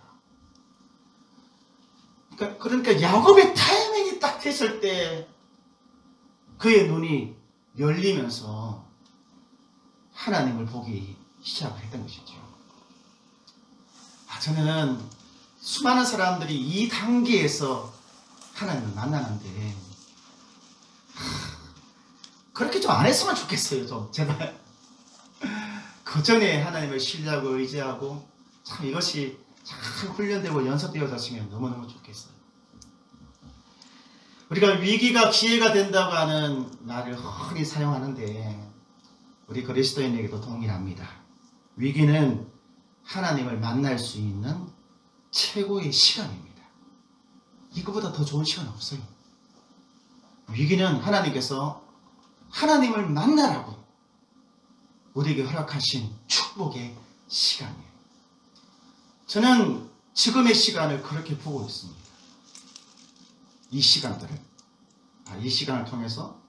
그러니까 야곱의 타이밍이 딱 됐을 때 그의 눈이 열리면서 하나님을 보기 시작을 했던 것이죠. 저는 수많은 사람들이 이 단계에서 하나님을 만나는데 그렇게 좀 안 했으면 좋겠어요. 좀 제발 그 전에 하나님을 신뢰하고 의지하고 참 이것이 잘 훈련되고 연습되어졌으면 너무너무 좋겠어요. 우리가 위기가 기회가 된다고 하는 말을 흔히 사용하는데 우리 그리스도인에게도 동일합니다. 위기는 하나님을 만날 수 있는 최고의 시간입니다. 이거보다 더 좋은 시간 없어요. 위기는 하나님께서 하나님을 만나라고 우리에게 허락하신 축복의 시간이에요. 저는 지금의 시간을 그렇게 보고 있습니다. 이 시간들을 이 시간을 통해서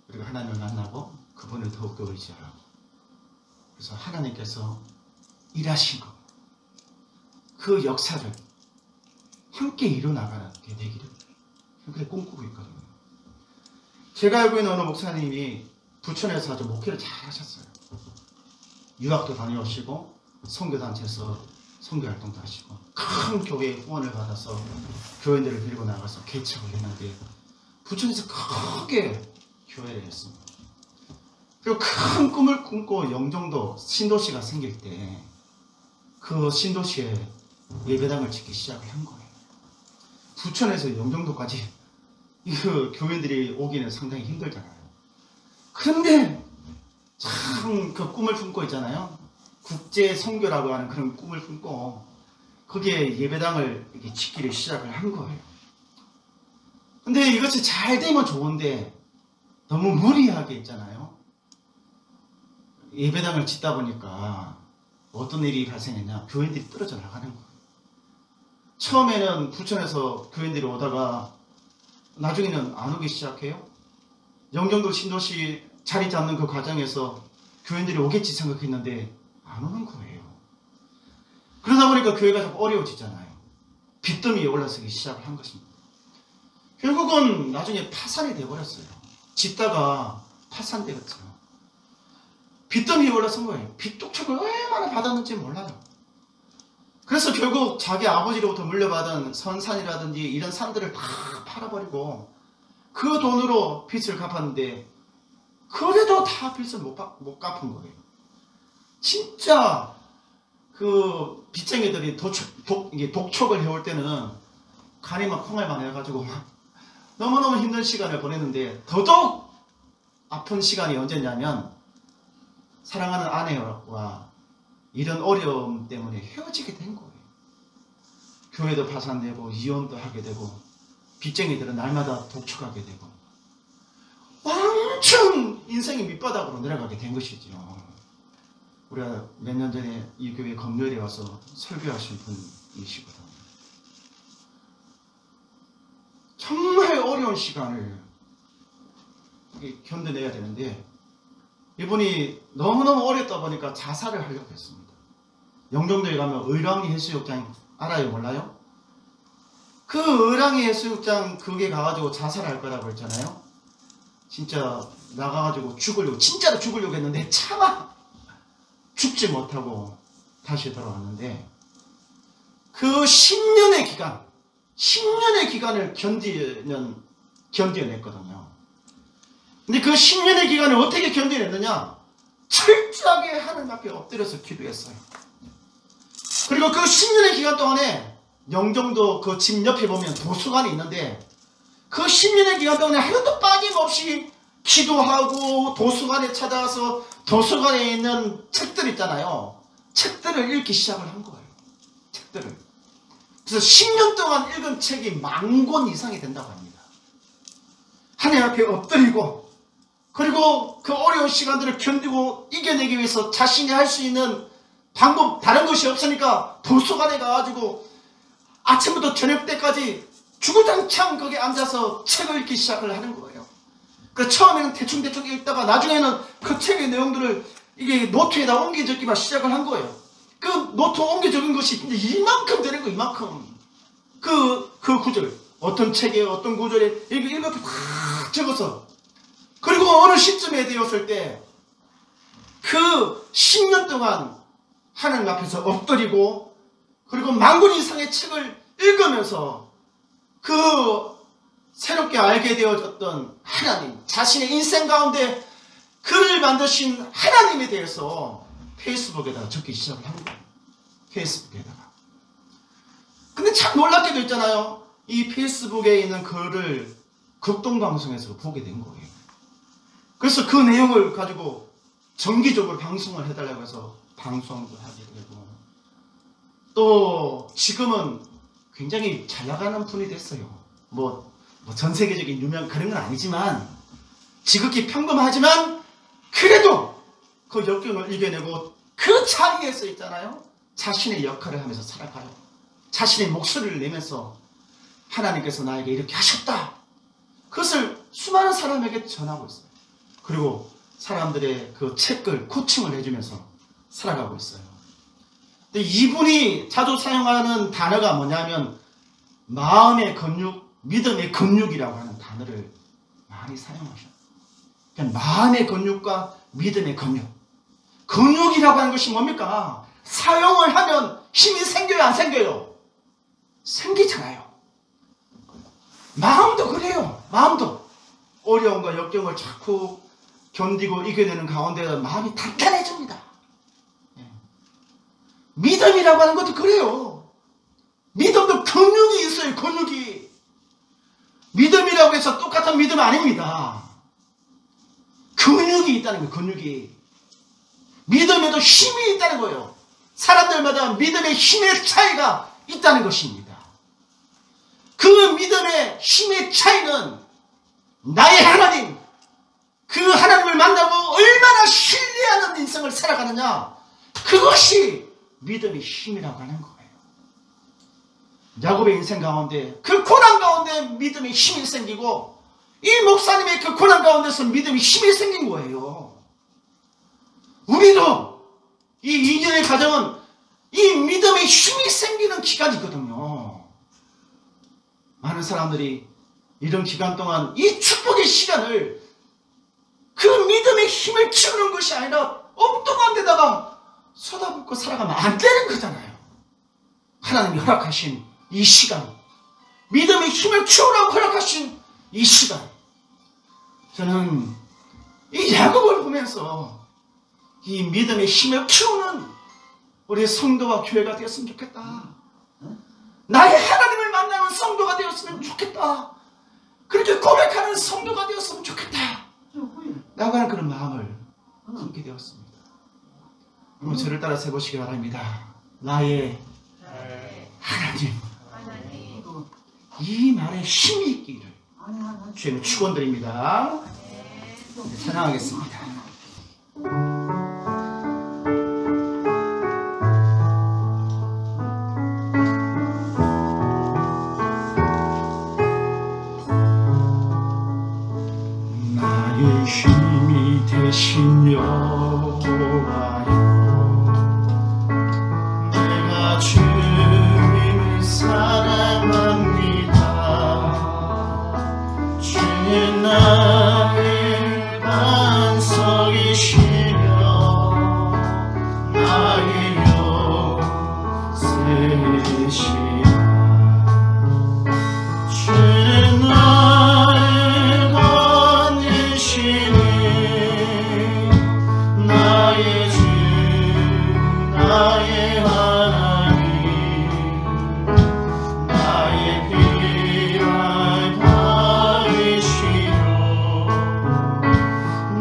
우리가 하나님을 만나고 그분을 더욱더 의지하라고 그래서 하나님께서 일하신 것 그 역사를 함께 이뤄나가게 되기를 그렇게 꿈꾸고 있거든요. 제가 알고 있는 어느 목사님이 부천에서 아주 목회를 잘 하셨어요. 유학도 다녀오시고 선교단체에서 선교활동도 하시고 큰 교회의 후원을 받아서 교인들을 데리고 나가서 개척을 했는데 부천에서 크게 교회를 했습니다. 그리고 큰 꿈을 꿈고 영종도 신도시가 생길 때 그 신도시에 예배당을 짓기 시작을 한 거예요. 부천에서 영종도까지 그 교인들이 오기는 상당히 힘들잖아요. 그런데 참 그 꿈을 품고 있잖아요. 국제 선교라고 하는 그런 꿈을 품고 거기에 예배당을 이렇게 짓기를 시작을 한 거예요. 근데 이것이 잘 되면 좋은데 너무 무리하게 있잖아요. 예배당을 짓다 보니까 어떤 일이 발생했냐? 교인들이 떨어져 나가는 거예요. 처음에는 부천에서 교인들이 오다가 나중에는 안 오기 시작해요. 영종도 신도시 자리 잡는 그 과정에서 교인들이 오겠지 생각했는데 안 오는 거예요. 그러다 보니까 교회가 좀 어려워지잖아요. 빚더미에 올라서기 시작을 한 것입니다. 결국은 나중에 파산이 돼버렸어요. 짓다가 파산되었죠. 빚더미에 올라선 거예요. 빚독촉을 얼마나 받았는지 몰라요. 그래서 결국 자기 아버지로부터 물려받은 선산이라든지 이런 산들을 다 팔아버리고 그 돈으로 빚을 갚았는데 그래도 다 빚을 못 갚은 거예요. 진짜 그 빚쟁이들이 독촉을 해올 때는 간이 막 콩알만 해가지고 너무너무 힘든 시간을 보냈는데 더더욱 아픈 시간이 언제냐면 사랑하는 아내와 이런 어려움 때문에 헤어지게 된 거예요. 교회도 파산되고 이혼도 하게 되고 빚쟁이들은 날마다 독촉하게 되고 완전 인생이 밑바닥으로 내려가게 된 것이죠. 우리가 몇 년 전에 이 교회 검열에 와서 설교하신 분이시거든요. 정말 어려운 시간을 견뎌내야 되는데 이분이 너무너무 어렵다 보니까 자살을 하려고 했습니다. 영종도에 가면 의랑리 해수욕장 알아요? 몰라요? 그 의랑리 해수욕장 그게 가가지고 자살할 거라고 했잖아요. 진짜 나가가지고 죽으려고 진짜로 죽으려고 했는데 차마 죽지 못하고 다시 돌아왔는데 그 10년의 기간을 견뎌냈거든요. 근데 그 10년의 기간을 어떻게 견뎌냈느냐? 철저하게 하늘 앞에 엎드려서 기도했어요. 그리고 그 10년의 기간 동안에 영종도 그 집 옆에 보면 도서관이 있는데 그 10년의 기간 동안에 하루도 빠짐없이 기도하고 도서관에 찾아가서 도서관에 있는 책들 있잖아요. 책들을 읽기 시작을 한 거예요. 책들을. 그래서 10년 동안 읽은 책이 10,000권 이상이 된다고 합니다. 하늘 앞에 엎드리고 그리고 그 어려운 시간들을 견디고 이겨내기 위해서 자신이 할 수 있는 방법 다른 것이 없으니까 도서관에 가가지고 아침부터 저녁 때까지 주구장창 거기 앉아서 책을 읽기 시작을 하는 거예요. 그 처음에는 대충 읽다가 나중에는 그 책의 내용들을 이게 노트에다 옮겨 적기만 시작을 한 거예요. 그 노트 옮겨 적은 것이 이제 이만큼 되는 거예요. 이만큼. 그 구절. 어떤 책에 어떤 구절에 이렇게 다 적어서. 그리고 어느 시점에 되었을 때 그 10년 동안 하나님 앞에서 엎드리고 그리고 10,000권 이상의 책을 읽으면서 그 새롭게 알게 되어졌던 하나님, 자신의 인생 가운데 그를 만드신 하나님에 대해서 페이스북에다가 적기 시작을 한 거예요. 페이스북에다가. 근데 참 놀랍게도 있잖아요. 이 페이스북에 있는 글을 극동방송에서 보게 된 거예요. 그래서 그 내용을 가지고 정기적으로 방송을 해달라고 해서 방송도 하게 되고 또 지금은 굉장히 잘 나가는 분이 됐어요. 뭐 전 세계적인 유명 그런 건 아니지만 지극히 평범하지만 그래도 그 역경을 이겨내고 그 자리에서 있잖아요. 자신의 역할을 하면서 살아가요. 자신의 목소리를 내면서 하나님께서 나에게 이렇게 하셨다. 그것을 수많은 사람에게 전하고 있어요. 그리고 사람들의 그 책을 코칭을 해주면서 살아가고 있어요. 근데 이분이 자주 사용하는 단어가 뭐냐면 마음의 근육, 믿음의 근육이라고 하는 단어를 많이 사용하셔요. 그러니까 마음의 근육과 믿음의 근육. 근육이라고 하는 것이 뭡니까? 사용을 하면 힘이 생겨요, 안 생겨요? 생기잖아요. 마음도 그래요. 마음도 어려움과 역경을 자꾸 견디고 이겨내는 가운데 마음이 단단해집니다. 믿음이라고 하는 것도 그래요. 믿음도 근육이 있어요. 근육이. 믿음이라고 해서 똑같은 믿음 아닙니다. 근육이 있다는 거예요. 근육이. 믿음에도 힘이 있다는 거예요. 사람들마다 믿음의 힘의 차이가 있다는 것입니다. 그 믿음의 힘의 차이는 나의 하나님, 그 하나님을 만나고 얼마나 신뢰하는 인생을 살아가느냐, 그것이 믿음의 힘이라고 하는 거예요. 야곱의 인생 가운데 그 고난 가운데 믿음의 힘이 생기고, 이 목사님의 그 고난 가운데서 믿음의 힘이 생긴 거예요. 우리도 이 2년의 과정은 이 믿음의 힘이 생기는 기간이거든요. 많은 사람들이 이런 기간 동안 이 축복의 시간을 그 믿음의 힘을 키우는 것이 아니라 엉뚱한 데다가 쏟아붓고 살아가면 안 되는 거잖아요. 하나님이 허락하신 이 시간, 믿음의 힘을 키우라고 허락하신 이 시간, 저는 이 야곱을 보면서 이 믿음의 힘을 키우는 우리 성도와 교회가 되었으면 좋겠다. 나의 하나님을 만나는 성도가 되었으면 좋겠다. 그렇게 고백하는 성도가 되었으면 좋겠다 라고 하는 그런 마음을 품게 되었습니다. 여러분, 저를 따라서 해보시기 바랍니다. 나의 하나님, 이 말에 힘이 있기를 주님 축원드립니다. 찬양하겠습니다. 나의 힘이 되신 여호와여, 내가 주님을 사랑합니다. 주님 나의 반석이시며 나의 요새시라. 주님 나의 건지시니 나의 주 나의 하나님, 나의 피할 바위시요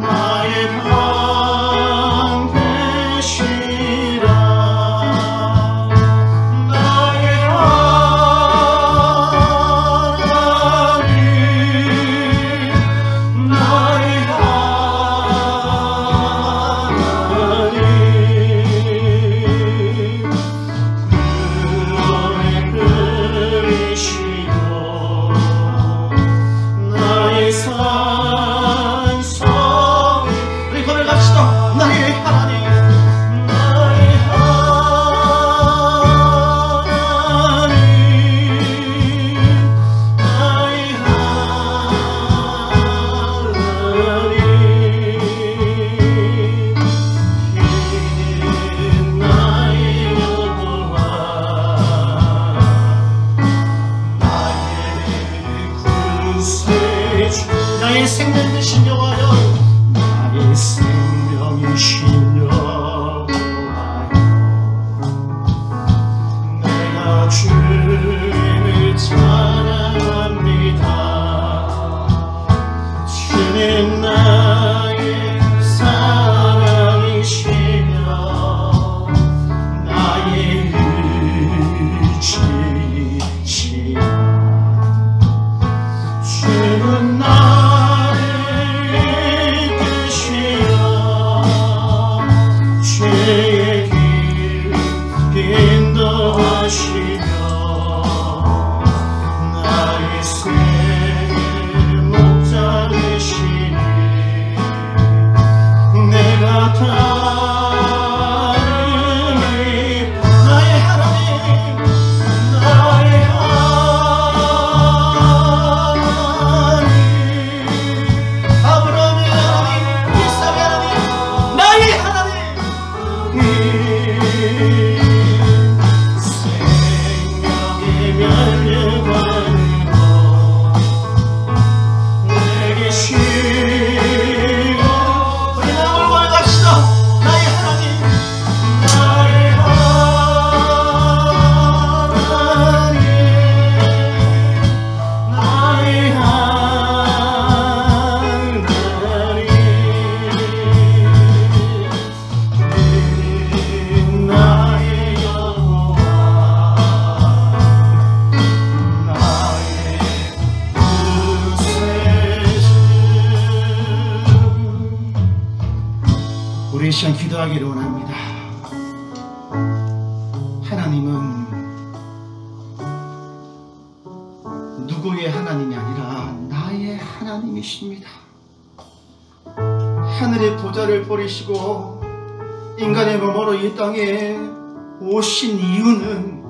나의 방 되시라. 나의 하나님, 나의 하나님, 그의 그리시고 나의 산성. 우리 고백합시다. 나의 하나님, 나의 하나님, 나의 하나님, 나의 여호와, 나의 구세주, 나의 생명 되신 여호와여, 나의 생명이신 여호와여, 내가 주님을 찬양합니다. 주님 나의 사랑이시며 나의 의지시라. 주는 나를 이끄시어 죄의 길 인도하시며 나의 생의 목자 되시니 내가 따르리. 나의 하나님, 나의 하나님, 아브라함의 하나님, 이삭의 하나님, 나의 하나님, 생명의 멸류관으로 시간 기도하기를 원합니다. 하나님은 누구의 하나님이 아니라 나의 하나님이십니다. 하늘의 보좌를 버리시고 인간의 몸으로 이 땅에 오신 이유는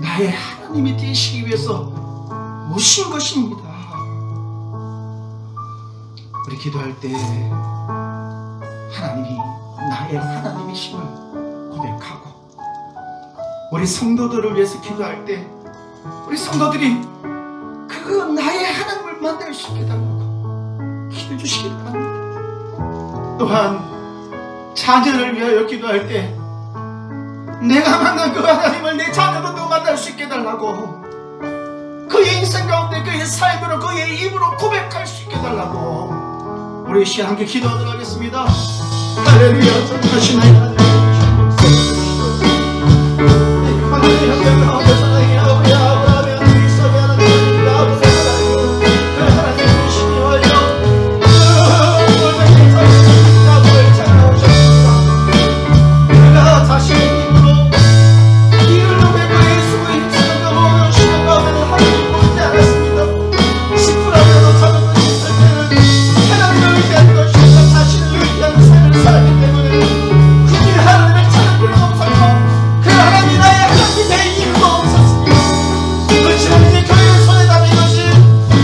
나의 하나님이 되시기 위해서 오신 것입니다. 우리 기도할 때 하나님이 나의 하나님이심을 고백하고, 우리 성도들을 위해서 기도할 때 우리 성도들이 그 나의 하나님을 만날 수 있게 달라고 기도해 주시기 바랍니다. 또한 자녀를 위하여 기도할 때 내가 만난 그 하나님을 내 자녀도 만날 수 있게 달라고, 그의 인생 가운데 그의 삶으로 그의 입으로 고백할 수 있게 달라고 우리 시간 함께 기도하도록 하겠습니다. 할렐루야. 전능하신 하나님, 하나님 형제들 가운데 사랑의 아버지 아브라함의 하나님, 이삭의 하나님, 아버지 하나님, 그 하나님이시니 와요 그 골뱅이 자리에 야곱을 찾아오셨습니다. 그가 자신의 힘으로 이를 높이고 예수의 힘쓰는 가보면 쉬는 가운데는 하나님 보이지 않았습니다. 시프라면도 작은 것이 있을 때는 하나님을 의지하는 것이니까 자신을 의지하는 삶을 살기 때문에 굳이 하나님을 찾을 필요가 없었고 그 하나님이 나의 하나님이 될 이유도 없었습니다. 그렇지만 이제 교회를 손에 담은 것이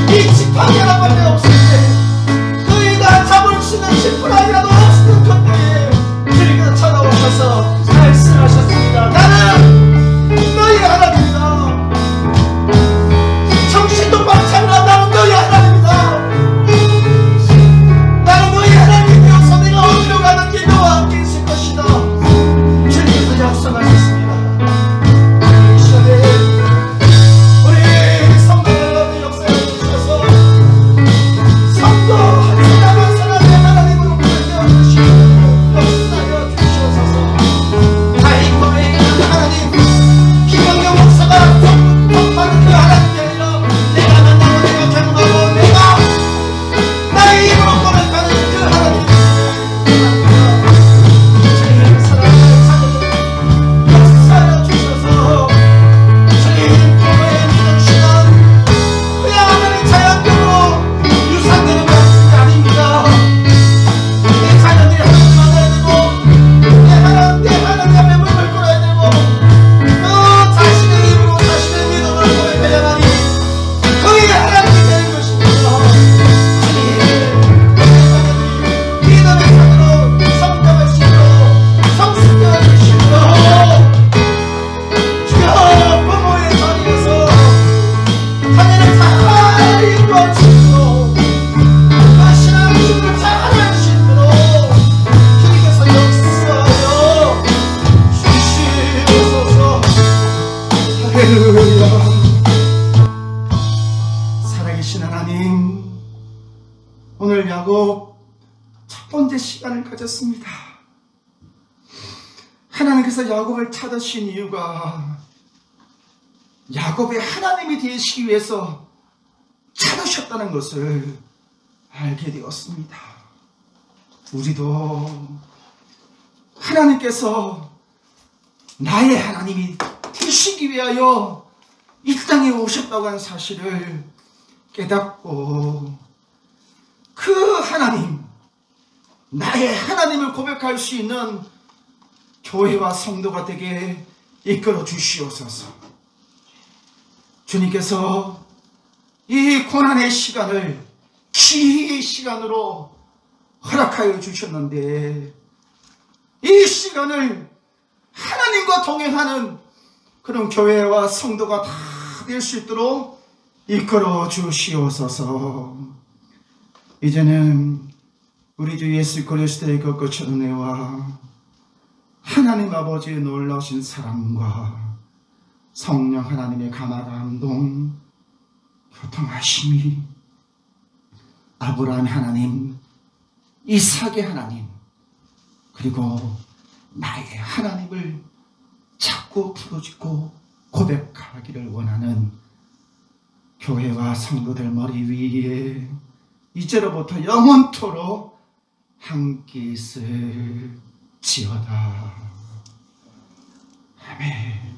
이 지팡이라는 말이 없을 때, 그이가 잡을 수 있는 지푸라기라도 없었던 그때에 주님께서 찾아오셔서 말씀하셨습니다. 나는 너희 하나님이다. 정신 똑바로 차리라. 나는 너희 하나님이다. 나는 너희 하나님이 되어서 내가 어디로 가든지 너와 함께 있을 것이다. 주님께서 약속하셨습니다. 이 시간에 우리 성도들 가운데 역사해 주셔서 성도 한 사람 한 사람의 하나님으로 구별되어 주시고 역사하여 주시옵소서. 다윗 고백의 하나님, 김영경 목사가 독파는 그 하나님이 아니라 내가 만나고 내가 경험하고 내가 나의 입으로 고백하는 그 하나님입니다. 주님 사랑하는 자녀들 역사하여 주셔서 주님 교회에 믿는 시간 그냥 하나님 자연적으로 유산되는 것이 아닙니다. 내 자녀들이 하나님 만나야 되고 내 하나님 앞에 무릎을 꿇어야 되고 또 자신의 입으로 자신의 믿음을 고백해야만이 그의 하나님이 되는 것입니다. 주님, 믿음의 산으로 성장할 수 있도록 성숙되어 주시도록 주여 부모의 자리에서 자녀를 잘 인도할 수 있도록 그 신앙 준비를 잘 할 수 있도록 주님께서 역사하여 주시옵소서. 할렐루야. 살아계신 하나님, 오늘 야곱 첫 번째 시간을 가졌습니다. 하나님께서 야곱을 찾으신 이유가 야곱의 하나님이 되시기 위해서 찾으셨다는 것을 알게 되었습니다. 우리도 하나님께서 나의 하나님이 되시기 위하여 이 땅에 오셨다고 하는 사실을 깨닫고 그 하나님, 나의 하나님을 고백할 수 있는 교회와 성도가 되게 이끌어 주시옵소서. 주님께서 이 고난의 시간을 기회의 시간으로 허락하여 주셨는데 이 시간을 하나님과 동행하는 그런 교회와 성도가 다 될 수 있도록 이끌어 주시옵소서. 이제는 우리 주 예수 그리스도의 그 거룩한 은혜와 하나님 아버지의 놀라우신 사랑과 성령 하나님의 감화 감동 교통하심이 아브라함의 하나님, 이삭의 하나님, 그리고 나의 하나님을 자꾸 부르짖고 고백하기를 원하는 교회와 성도들 머리 위에 이제로부터 영원토록 함께 있을지어다. 아멘.